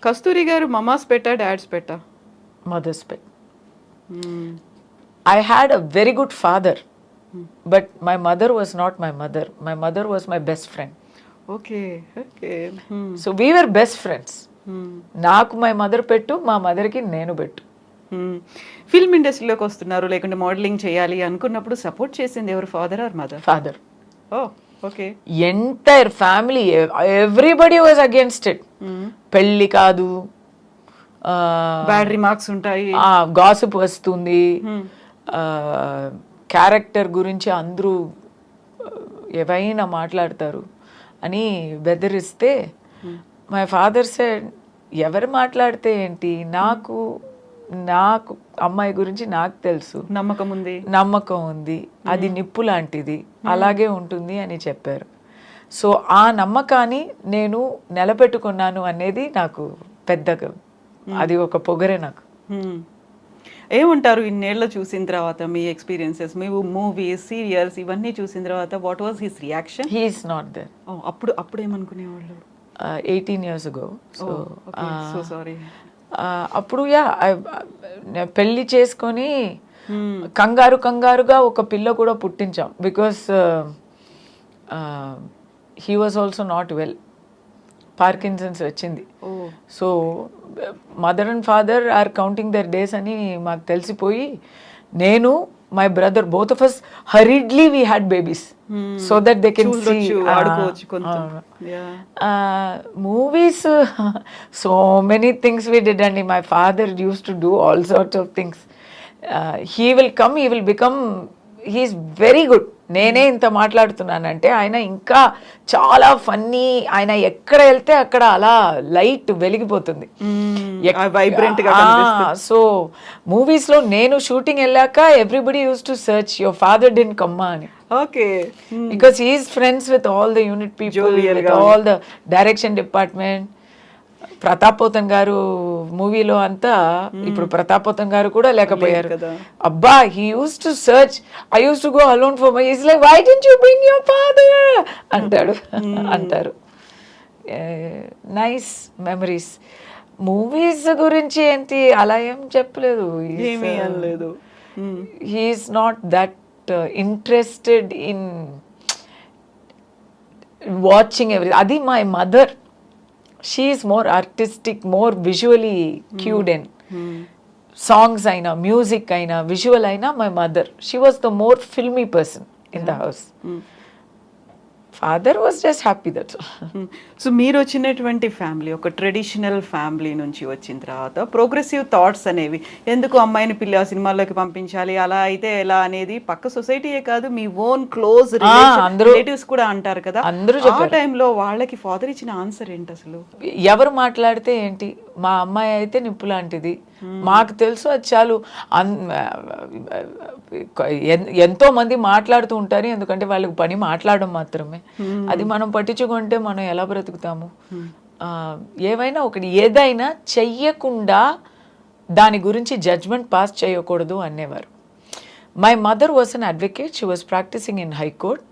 కస్తూరి గారు మమాస్ పెట్టా డాడ్స్ పెట్టా? Mother's pet. I had a very good father, but my mother was not my mother. My mother was my best friend. Okay okay. So we were best friends. నాకు my mother pet, మా మదర్కి నేను పెట్టు. Film ఇండస్ట్రీలోకి వస్తున్నారు లేకుంటే modelling చేయాలి అనుకున్నప్పుడు సపోర్ట్ చేసింది ఎవరు, father or mother? Father. Oh okay. Entire family, everybody was against it. పెళ్ళి కాదు, బ్యాడ్ రిమార్క్స్ ఉంటాయి, గాసిప్ వస్తుంది, క్యారెక్టర్ గురించి అందరూ ఏవైనా మాట్లాడతారు అని బెదిరిస్తే మై ఫాదర్ సెడ్, ఎవరు మాట్లాడితే ఏంటి, నాకు అమ్మాయి గురించి నాకు తెలుసు, నమ్మకం ఉంది, అది నిప్పు లాంటిది, అలాగే ఉంటుంది అని చెప్పారు. సో ఆ నమ్మకాన్ని నేను నిలబెట్టుకున్నాను అనేది నాకు పెద్దగా, అది ఒక పొగరే నాకు. ఏమంటారు ఇన్నేళ్ళు చూసిన తర్వాత మీ ఎక్స్పీరియన్సెస్, మీ మూవీస్ సీరియల్స్ ఇవన్నీ చూసిన తర్వాత what was his reaction? He is not there. అప్పుడు ఏమనుకునేవాళ్ళు? 18 years ago. So sorry. అప్పుడు పెళ్ళి చేసుకొని కంగారుగా ఒక పిల్ల కూడా పుట్టించాం. Because he was also not well, Parkinson's వచ్చింది. So mother and father are counting their days అని మాకు తెలిసిపోయి, నేను my brother both of us hurriedly we had babies so that they can see movies. So many things we did, and my father used to do all sorts of things. He will come, he will become, he is very good. నేనే ఇంత మాట్లాడుతున్నానంటే ఆయన ఇంకా చాలా funny. ఆయన ఎక్కడ వెళ్తే అక్కడ అలా లైట్ వెలిగిపోతుంది, వైబ్రెంట్ గా. సో మూవీస్ లో నేను షూటింగ్ వెళ్ళాక everybody use to search your father didn't come అని. Okay. Because he is friends with all the unit people, with all the direction department. Pratap Pothan garu మూవీలో అంతా, ఇప్పుడు ప్రతాప్ పోతన్ గారు కూడా లేకపోయారు. అబ్బా, he use to search, I use to go alone for my, is like why didn't you bring your father అంటారు. Nice memories. Movies గురించి ఏంటి అలా ఏం చెప్పలేదు. He is not that interested in watching every. అది my mother. She is more artistic, more visually cued in. Songs aina, music aina, visual aina, my mother. She was the more filmy person in the house. Father was just happy, that's all. So మీరు వచ్చినటువంటి family ఒక traditional family నుంచి వచ్చిన తర్వాత progressive thoughts అనేవి, ఎందుకు అమ్మాయిని పిల్ల సినిమాల్లోకి పంపించాలి, అలా అయితే ఎలా అనేది పక్క సొసైటీయే కాదు మీ ఓన్ క్లోజ్ రిలేటివ్స్ కూడా అంటారు కదా. ఆ టైంలో వాళ్ళకి ఫాదర్ ఇచ్చిన ఆన్సర్ ఏంటి అసలు? ఎవరు మాట్లాడితే ఏంటి, మా అమ్మాయి అయితే నిప్పు లాంటిది, మాకు తెలుసు, అది చాలు. ఎంతో మంది మాట్లాడుతూ ఉంటారు, ఎందుకంటే వాళ్ళకి పని మాట్లాడడం మాత్రమే. అది మనం పట్టించుకుంటే మనం ఎలా బ్రతుకుతాము? ఏవైనా ఒకటి, ఏదైనా చెయ్యకుండా దాని గురించి జడ్జ్మెంట్ పాస్ చేయకూడదు అనేవారు. My mother was an advocate, she was practising in high court.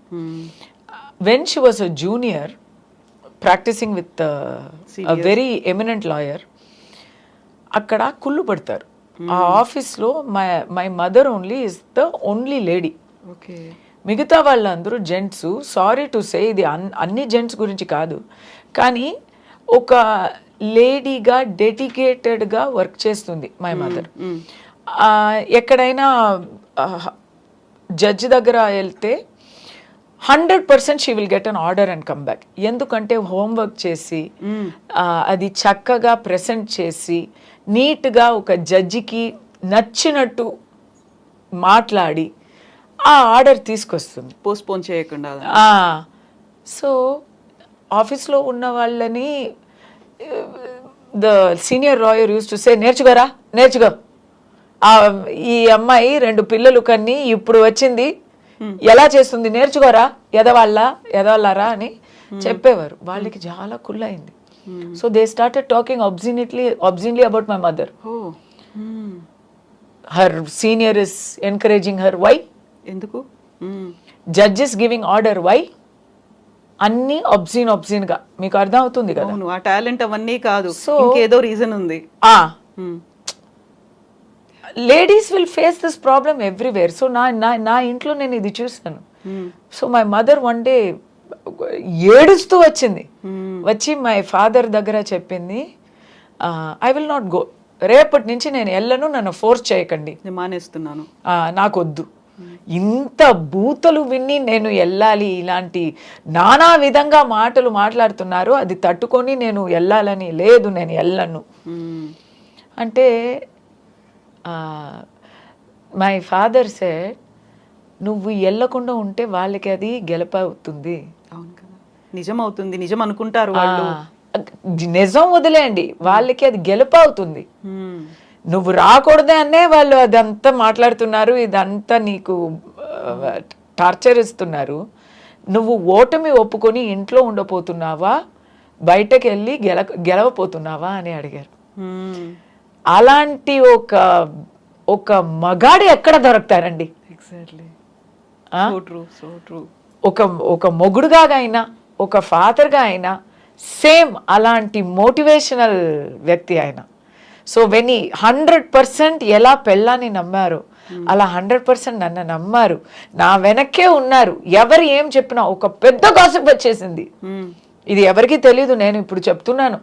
When she was a junior practising with a very eminent lawyer, అక్కడ కుళ్ళు పడతారు. ఆ ఆఫీస్లో my mother only is the only lady. మిగతా వాళ్ళందరూ జెంట్స్. సారీ టు సే, ఇది అన్ని gents గురించి కాదు, కానీ ఒక లేడీగా డెడికేటెడ్గా వర్క్ చేస్తుంది మై మదర్. ఎక్కడైనా జడ్జి దగ్గర వెళ్తే 100% she will get an order and come back. ఎందుకంటే హోంవర్క్ చేసి అది చక్కగా ప్రెజెంట్ చేసి నీట్గా ఒక జడ్జికి నచ్చినట్టు మాట్లాడి ఆ ఆర్డర్ తీసుకొస్తుంది, పోస్ట్పోన్ చేయకుండా. సో ఆఫీస్లో ఉన్న వాళ్ళని the senior lawyer use to say, నేర్చుకో, ఈ అమ్మాయి 2 పిల్లలు కన్ని ఇప్పుడు వచ్చింది, ఎలా చేస్తుంది, నేర్చుకోరా, ఎదవాళ్ళరా అని చెప్పేవారు. వాళ్ళకి చాలా కుళ్ళయింది. So they started talking obscenely about my mother. Her senior is encouraging her. Why? Enduku? Judge is giving order. Why? అన్ని ఒబ్జిన్ గా మీకు అర్థం అవుతుంది కదా. అవును, ఆ టాలెంట్ అవన్నీ కాదు, ఇంకేదో రీజన్ ఉంది. Ladies will face this problem everywhere. So నా ఇంట్లో నేను ఇది చూసాను. So my mother one day ఏడుస్తూ వచ్చింది, వచ్చి మై ఫాదర్ దగ్గర చెప్పింది, ఐ విల్ నాట్ గో, రేపటి నుంచి నేను వెళ్ళను, నన్ను ఫోర్స్ చేయకండి, నేను మానేస్తున్నాను, నాకు వద్దు. ఇంత బూతలు విని నేను వెళ్ళాలి, ఇలాంటి నానా విధంగా మాటలు మాట్లాడుతున్నారు, అది తట్టుకొని నేను వెళ్ళాలని లేదు, నేను వెళ్ళను అంటే మై ఫాదర్ సెడ్, నువ్వు వెళ్ళకుండా ఉంటే వాళ్ళకి అది గెలుపవుతుంది. అవును కదా, నిజం అవుతుంది, నిజం అనుకుంటారు వాళ్ళు. నిజం వదిలేయండి, వాళ్ళకి అది గెలుపు అవుతుంది. నువ్వు రాకూడదే అనే వాళ్ళు అదంతా మాట్లాడుతున్నారు, ఇదంతా నీకు టార్చర్ ఇస్తున్నారు. నువ్వు ఓటమి ఒప్పుకొని ఇంట్లో ఉండపోతున్నావా, బయటకు వెళ్ళి గెలవపోతున్నావా అని అడిగారు. అలాంటి ఒక మగాడు ఎక్కడ దొరుకుతారండి? ఎగ్జాక్ట్లీ, ఒక మొగుడుగా అయినా, ఒక ఫాదర్గా అయినా సేమ్ అలాంటి మోటివేషనల్ వ్యక్తి ఆయన. సో వెన్ 100% ఎలా పెళ్ళాన్ని నమ్మారు, అలా 100% నన్ను నమ్మారు, నా వెనక్కే ఉన్నారు. ఎవరు ఏం చెప్పినా ఒక పెద్ద గాసిప్ వచ్చేసింది, ఇది ఎవరికి తెలీదు, నేను ఇప్పుడు చెప్తున్నాను.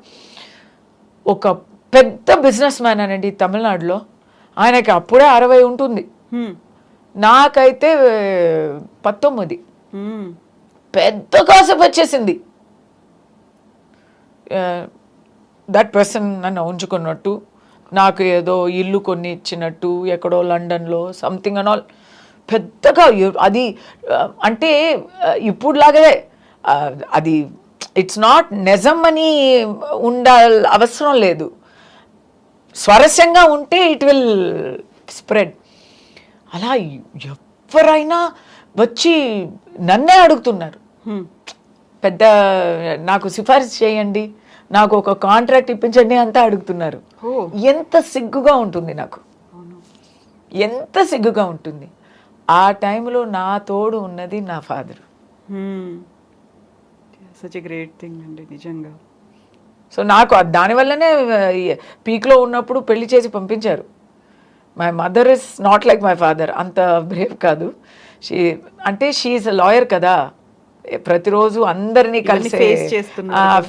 ఒక పెద్ద బిజినెస్ మ్యాన్ అనండి తమిళనాడులో, ఆయనకి అప్పుడే 60 ఉంటుంది, నాకైతే 19. పెద్ద గాసిప్ వచ్చేసింది. దట్ పర్సన్ నన్ను ఉంచుకున్నట్టు, నాకు ఏదో ఇల్లు కొన్ని ఇచ్చినట్టు, ఎక్కడో లండన్లో సంథింగ్ అండ్ ఆల్. పెద్దగా అది అంటే ఇప్పుడులాగే అది ఇట్స్ నాట్ నిజం అని అవసరం లేదు. స్వరస్యంగా ఉంటే ఇట్ విల్ స్ప్రెడ్. అలా ఎవరైనా వచ్చి నన్నే అడుగుతున్నారు, పెద్ద నాకు సిఫారసు చేయండి, నాకు ఒక కాంట్రాక్ట్ ఇప్పించండి అంతా అడుగుతున్నారు. ఎంత సిగ్గుగా ఉంటుంది నాకు, ఎంత సిగ్గుగా ఉంటుంది. ఆ టైంలో నా తోడు ఉన్నది నా father. Such a great thing అండి నిజంగా. సో నాకు దానివల్లనే పీక్లో ఉన్నప్పుడు పెళ్లి చేసి పంపించారు. My mother is not like my father, అంత బ్రేవ్ కాదు. షీఈస్ అ లాయర్ కదా, ప్రతిరోజు అందరినీ కలిసి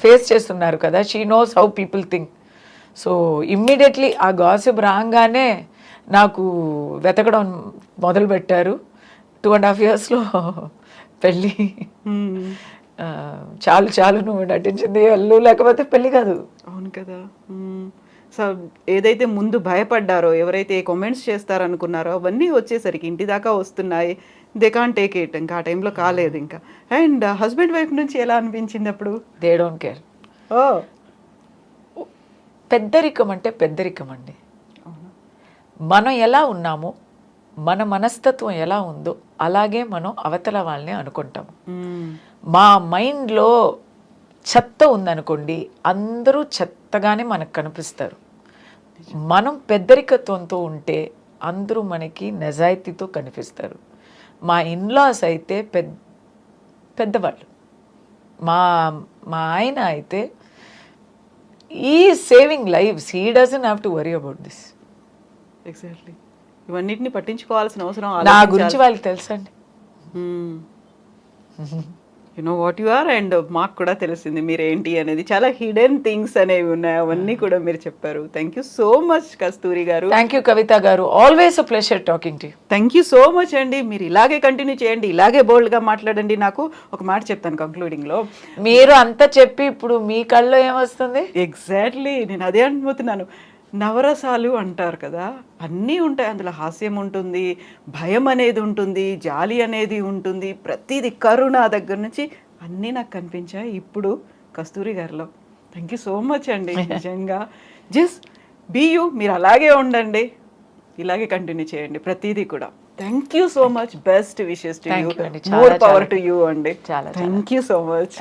ఫేస్ చేస్తున్నారు కదా, she knows how people think. So immediately ఆ గాసిప్ రాగానే నాకు వెతకడం మొదలుపెట్టారు. 2.5 yearsలో పెళ్ళి. చాలు నువ్వు నటించింది వెళ్ళు, లేకపోతే పెళ్ళి కాదు. అవును కదా. సో ఏదైతే ముందు భయపడ్డారో, ఎవరైతే కామెంట్స్ చేస్తారనుకున్నారో అవన్నీ వచ్చేసరికి ఇంటి దాకా వస్తున్నాయి. They can't take it. ఇంకా ఆ టైంలో కాలేదు ఇంకా. అండ్ హస్బెండ్ వైఫ్ నుంచి ఎలా అనిపించింది అప్పుడు? They don't care. పెద్దరికం అంటే పెద్దరికం అండి. మనం ఎలా ఉన్నామో, మన మనస్తత్వం ఎలా ఉందో అలాగే మనం అవతల వాళ్ళని అనుకుంటాము. మా మైండ్లో చెత్త ఉందనుకోండి, అందరూ చెత్తగానే మనకు కనిపిస్తారు. మనం పెద్దరికత్వంతో ఉంటే అందరూ మనకి నిజాయితీతో కనిపిస్తారు. మా ఇన్లాస్ అయితే పెద్దవాళ్ళు. మా ఆయన అయితే ఈ saving lives, he doesn't have to worry about this. Exactly, ఇవన్నిటిని పట్టించుకోవాల్సిన అవసరం నా గురించి వాళ్ళకి తెలుసండి. You know what you are. And మాకు కూడా తెలిసింది మీరేంటి అనేది. చాలా హిడెన్ థింగ్స్ అనేవి ఉన్నాయి, అవన్నీ కూడా మీరు చెప్పారు. థ్యాంక్ యూ సో మచ్ కస్తూరి గారు. థ్యాంక్ యూ కవిత గారు. Always a pleasure talking to you. Thank you so much అండి. మీరు ఇలాగే కంటిన్యూ చేయండి, ఇలాగే బోల్డ్గా మాట్లాడండి. నాకు ఒక మాట చెప్తాను కంక్లూడింగ్లో. మీరు అంతా చెప్పి ఇప్పుడు మీ కళ్ళలో ఏమొస్తుంది? ఎగ్జాక్ట్లీ, నేను అదే అనుకుంటున్నాను. నవరసాలు అంటారు కదా, అన్నీ ఉంటాయి అందులో. హాస్యం ఉంటుంది, భయం అనేది ఉంటుంది, జాలి అనేది ఉంటుంది, ప్రతిదీ కరుణ దగ్గర నుంచి అన్నీ నాకు కనిపించాయి ఇప్పుడు కస్తూరి గారిలో. థ్యాంక్ యూ సో మచ్ అండి నిజంగా. జస్ట్ బీ యూ, మీరు అలాగే ఉండండి, ఇలాగే కంటిన్యూ చేయండి ప్రతిదీ కూడా. Thank you so much. Best wishes to you, more power to you అండి. Thank you so much.